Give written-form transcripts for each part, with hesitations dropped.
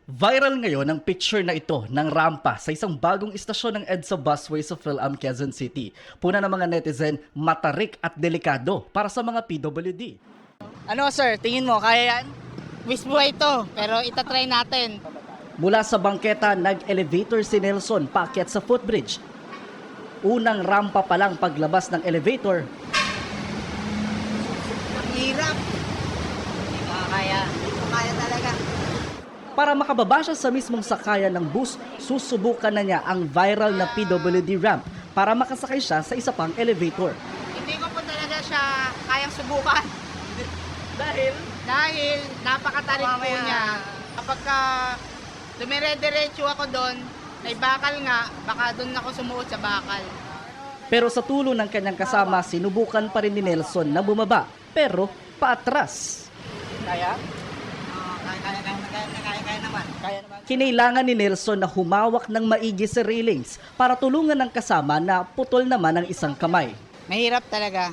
Viral ngayon ang picture na ito ng rampa sa isang bagong istasyon ng EDSA Busway sa Philam, Quezon City. Puna ng mga netizen, matarik at delikado para sa mga PWD. Ano sir, tingin mo, kaya yan? Wish buhay ito, pero itatry natin. Mula sa bangketa, nag-elevator si Nelson paakyat sa footbridge. Unang rampa pa lang paglabas ng elevator, Hirap. Hindi makakaya. Hindi ko kaya talaga. para makababa siya sa mismong sakayan ng bus, susubukan na niya ang viral na PWD ramp para makasakay siya sa isa pang elevator. Hindi ko po talaga siya kayang subukan. Dahil napakatarik po niya. Kapag dumire-diretso ako doon, may bakal nga, baka doon ako sumuot sa bakal. Pero sa tulong ng kanyang kasama, sinubukan pa rin ni Nelson na bumaba, pero paatras. Kaya? Kaya naman. Kaya naman. Kinailangan ni Nelson na humawak ng maigi sa railings para tulungan ng kasama na putol naman ang isang kamay. Mahirap talaga.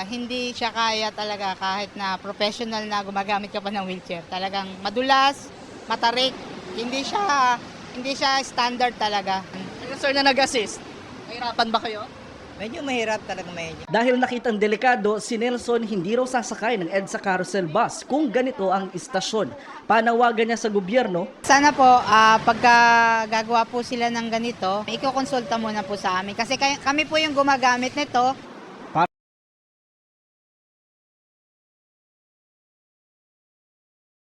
Hindi siya kaya talaga kahit na professional na gumagamit ka pa ng wheelchair. Talagang madulas, matarik. Hindi siya standard talaga. Ano sir na nag-assist? Mahirapan ba kayo? Medyo mahirap talaga medyo. Dahil nakitang delikado, si Nelson hindi raw sasakay ng EDSA carousel bus kung ganito ang istasyon. Panawagan niya sa gobyerno, Sana po, pagka gagawa po sila ng ganito, ikokonsulta muna po sa amin. Kasi kami po yung gumagamit nito.